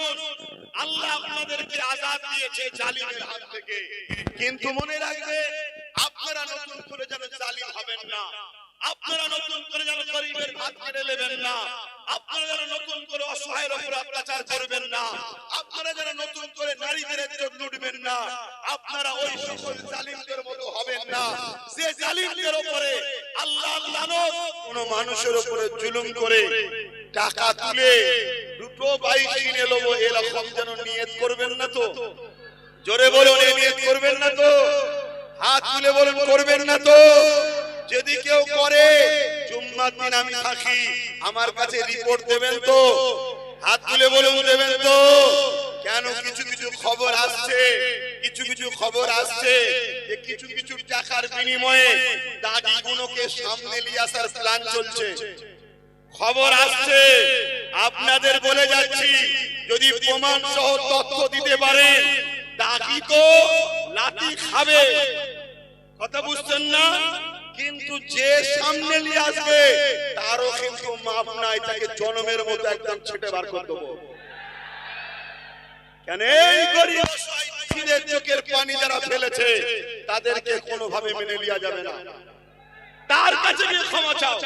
মানুষ, আল্লাহ আপনাদেরকে আজাদ দিয়েছে জালিমের হাত থেকে। কিন্তু মনে রাখবে, আপনারা নতুন করে যেন জালিম হবেন না, আপনারা নতুন করে যেন গরিবের ভাত কেড়ে নেবেন না, আপনারা যেন নতুন করে অসহায়ের উপর অত্যাচার করবেন না, আপনারা যেন নতুন করে নারীদের ইজ্জত লুটবেন না, আপনারা ওই সকল জালিমদের মতো হবেন না যে জালিমদের উপরে আল্লাহর লানত কোন মানুষের উপরে জুলুম করে টাকা তুলে দুটো বাইক কিনে নেবো এরকম যেন নিয়ত করবেন না তো। জোরে বলুন, এই নিয়ত করবেন না তো। হাত তুলে বলুন, করবেন না তো। যদি কেউ করে, জুম্মার দিন আমি থাকি, আমার কাছে রিপোর্ট দেবেন তো। হাত তুলে বলুন, দেবেন তো। কেন কিছু কিছু খবর আসছে, কিছু কিছু খবর আসছে যে কিছু কিছু টাকার বিনিময়ে দাগিগুলোকে সামনে নিয়ে আসার প্ল্যান চলছে। খবর আসছে, আপনাদের বলে যাচ্ছি, যদি প্রমাণ সহ তথ্য দিতে পারেন, দাগি তো লাঠি খাবে, কথা বুঝছেন না? কিন্তু যে সামনে নিয়ে আসবে তারও কিন্তু মাপ নাই, তাকে জনমের মতো একদম ছেটে বার করে দেবো। কেন এই গরিব অসহায় চোখের পানি যারা ফেলেছে তাদেরকে কোনোভাবে মেনে নেওয়া যাবে না। তার কাছে গিয়ে ক্ষমা চাও,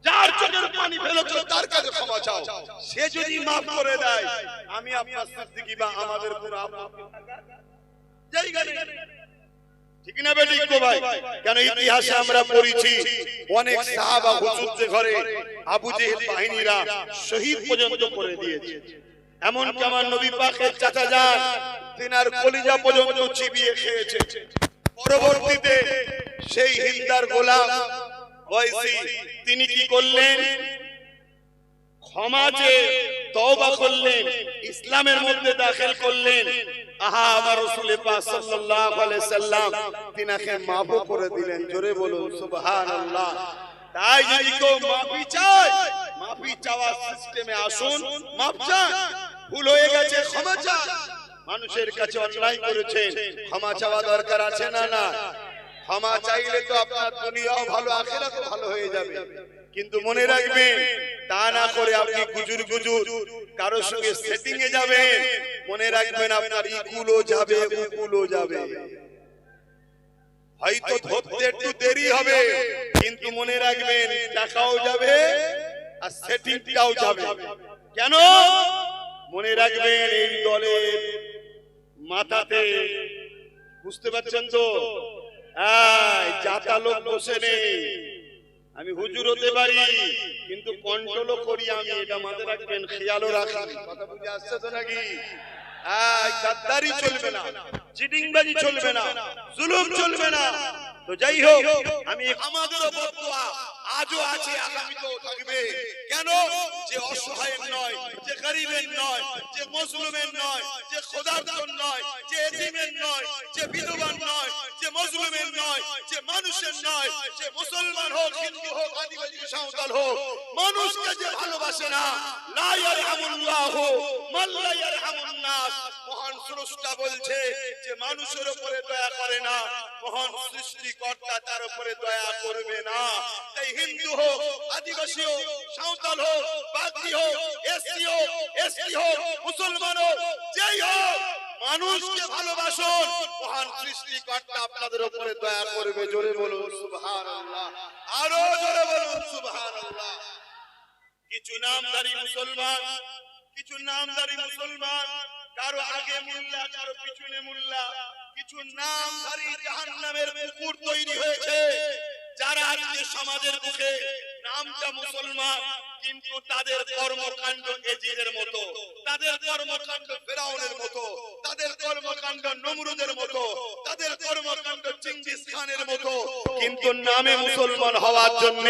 যার চোখের পানি ফেলেছে তার কাছে ক্ষমা চাও। সে যদি মাফ করে দেয়, আমি আপনার সিদ্দিকী বা আমাদের কোনো আপত্তি থাকার জায়গা নেই। ঠিক না বেঠিক গো ভাই? কেন ইতিহাসে আমরা পড়েছি অনেক সাহাবা হুজুরদের ঘরে আবু জেহেল বাহিনীরা শহীদ পর্যন্ত করে দিয়েছে। এমনকি আমার নবী পাকের চাচা যান, তিনার কলিজা পর্যন্ত চিবিয়ে খেয়েছে। পরবর্তীতে সেই হিন্দার গোলাম ওয়াইসি তিনি কি করলেন? ক্ষমা চেয়ে তওবা করলেন, ইসলামের মধ্যে দাখিল করলেন। আহা, আমার রাসূল পাক সাল্লাল্লাহু আলাইহি সাল্লাম তিনাকে মাফ করে দিলেন। জোরে বলুন সুবহানাল্লাহ। তাই যদি কেউ মাফি চায়, মাফি চাওয়ার সিস্টেমে আসুন, মাফ চান, ভুল হয়ে গেছে ক্ষমা চান। মানুষের কাছে অন্যায় করেছেন, ক্ষমা চাওয়া দরকার আছে না? না, ক্ষমা চাইলে তো আপনার দুনিয়াও ভালো, আখিরাতও ভালো হয়ে যাবে। কিন্তু মনে রাখবেন, তা না করে আপনি গুজুর গুজুর কারোর সঙ্গে সেটিং এ যাবেন, মনে রাখবেন আপনার ইকুলও যাবে, উকুলও যাবে। হয়তো ধরতে একটু দেরি হবে, কিন্তু মনে রাখবেন টাকাও যাবে আর সেটিংটাও যাবে। কেন? মনে রাখবেন এই দলের মাথাতে, বুঝতে পারছেন তো, জাতা লোক বসে নেই। আমি হুজুর হতে পারি, কিন্তু কন্ট্রোলও করি আমি, এটা মাথায় রাখবেন, খেয়ালও রাখি। কথা বুঝে আসছে তো নাকি? গাদ্দারি চলবে না, চিটিংবাজি চলবে না, জুলুম চলবে না। তো যাই হোক, আমি আমাদেরও বদদুয়া আজও আছে, আগামীতেও থাকবে। কেন? যে অসহায়ের নয়, যে গরিবের নয়, যে মজলুমের নয়, যে খোদারদার নয়, যে এতিমের নয়, যে বিধবার নয়, যে মজলুমের নয়, যে মানুষের নয়, যে মুসলমান হোক, হিন্দু হোক, আদিবাসী সাঁওতাল হোক, মানুষকে যে ভালোবাসে না, লা ইয়ারহামুল্লাহু মান লা ইয়ারহামুন নাস। মহান স্রষ্টা বলছে যে মানুষের উপরে দয়া করে না, মহান সৃষ্টিকর্তা তার উপরে দয়া করবে না। তাই হিন্দু হোক, আদিবাসী হোক, সাঁওতাল হোক, বাগদি হোক, এসসি হোক, এসটি হোক, মুসলমান হোক, যেই হোক, মানুষকে ভালোবাসুন, মহান সৃষ্টিকর্তা আপনাদের উপরে দয়া করবে। জোরে বলুন সুবহানাল্লাহ, আরো জোরে বলুন সুবহানাল্লাহ। কিছু নামধারী মুসলমান, কিছু নামধারী মুসলমান, কারো আগে মোল্লা, কারো পিছনে মোল্লা, কিছু নামধারী জাহান্নামের কুকুর তৈরি হয়েছে, যারা আজকে সমাজের মুখে নামটা মুসলমান, কিন্তু তাদের কর্মকাণ্ড এজিদের মতো, তাদের কর্মকাণ্ড ফেরাউনের মতো, তাদের কর্মকাণ্ড নমরুদের মতো, তাদের কর্মকাণ্ড চেঙ্গিস খানের মতো। কিন্তু নামে মুসলমান হওয়ার জন্য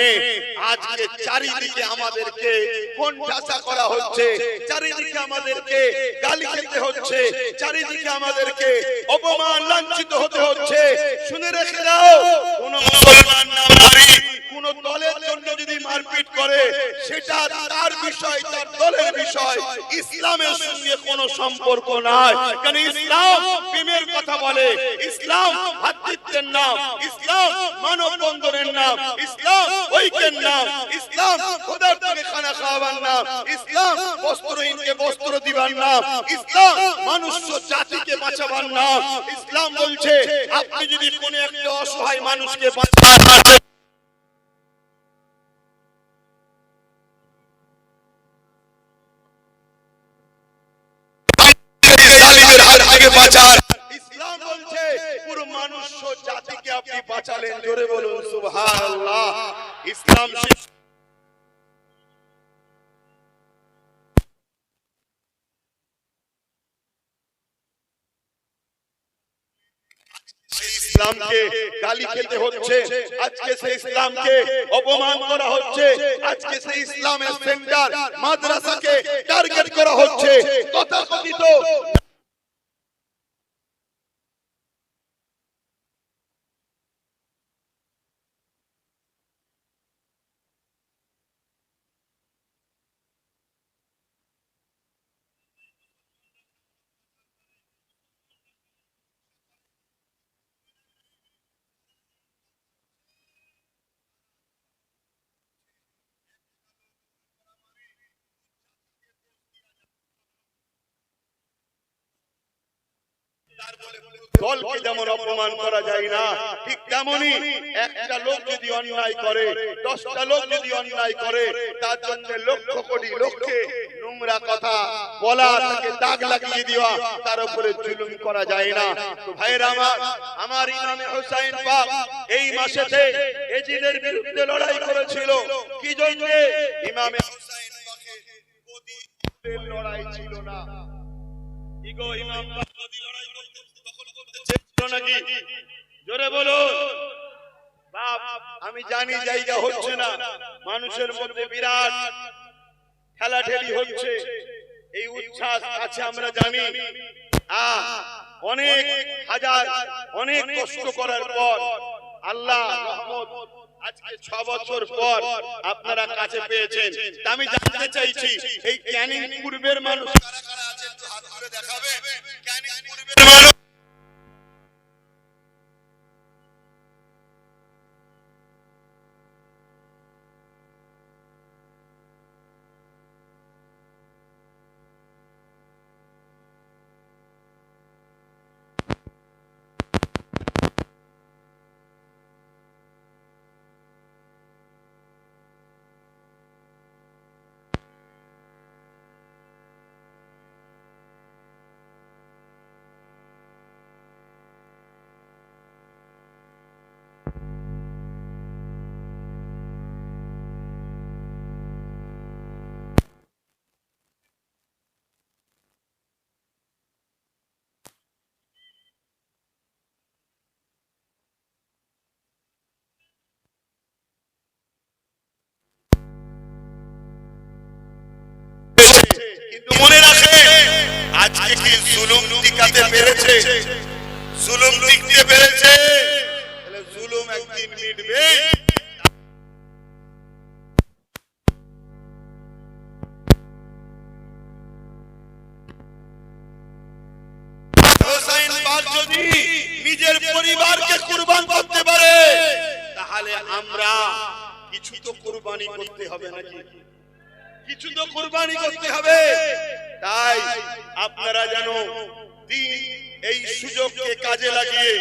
আজকে চারিদিকে আমাদেরকে কোণঠাসা করা হচ্ছে, চারিদিকে আমাদেরকে গালি খেতে হচ্ছে, চারিদিকে আমাদেরকে অপমান লাঞ্ছিত হতে হচ্ছে। শুনে রেখে দাও, কোন মুসলমান নামধারী কোন দলের জন্য যদি মারপিট করে, সেটা তার বিষয়, তার দলের বিষয়, ইসলামের সঙ্গে কোনো সম্পর্ক নাই। কারণ ইসলাম প্রেমের কথা বলে, ইসলাম ভাতৃত্বের নাম, ইসলাম মানব বন্ধনের নাম, ইসলাম ঐক্যের নাম, ইসলাম খোদার থেকে খানা খাওয়াবার নাম, ইসলাম বস্ত্রহীনকে বস্ত্র দিবার নাম, ইসলাম মানুষ জাতিকে বাঁচাবার নাম। ইসলাম বলছে আপনি যদি কোনো একটা অসহায় মানুষকে বাঁচান, জালিমের হাত থেকে বাঁচান। ইসলাম বলছে পুরো মানুষ জাতিকে আপনি বাঁচালেন। জোরে বলুন সুবহানাল্লাহ। ইসলাম ইসলামকে গালি খেতে হচ্ছে, আজকে সেই ইসলামকে অপমান করা হচ্ছে, আজকে সেই ইসলামের সেন্টার মাদ্রাসাকে টার্গেট করা হচ্ছে। তথাকথিত দলকে যেমন অপমান করা যায় না, ঠিক তেমনি একটা লোক যদি অন্যায় করে, 10টা লোক যদি অন্যায় করে, তার জন্য লক্ষ কোটি লোককে নোংরা কথা বলা, তাকে দাগ লাগিয়ে দেওয়া, তার উপরে জুলুম করা যায় না। তো ভাইরা আমার ইমামে হোসেন পাক এই মাসেতে এজিদের বিরুদ্ধে লড়াই করেছিল। কি জন্য? ইমামে হোসেন পাকের গদির লড়াই ছিল না। ইগো ইমাম পাক গদি লড়াই করতে দখল করতে চেয়েছিল নাকি? জোরে বলো। বাপ আমি জানি জায়গা হচ্ছে না, মানুষের মধ্যে বিরাট খেলাঠেলি হচ্ছে, এই উচ্ছ্বাস আছে আমরা জানি। অনেক হাজার অনেক কষ্ট করার পর আল্লাহ রহমত আজকে 6 বছর পর আপনারা কাছে পেয়েছেন। আমি জানতে চাইছি এই ক্যানিং পূর্বের মানুষ কারা কারা আছে একটু হাত তুলে দেখাবে। ক্যানিং পূর্বের মানুষ কিন্তু মনে রাখে আজকে কি জুলুম টিকাতে পেরেছে? জুলুম টিকতে পেরেছে? তাহলে জুলুম একদিন মিটবে। হোসেন পাক যদি নিজের পরিবারকে কুরবান করতে পারে, তাহলে আমরা কিছু তো কুরবানি করতে হবে নাকি? কিছু তো কুরবানি করতে হবে। তাই আপনারা যেন এই সুযোগকে কাজে লাগিয়ে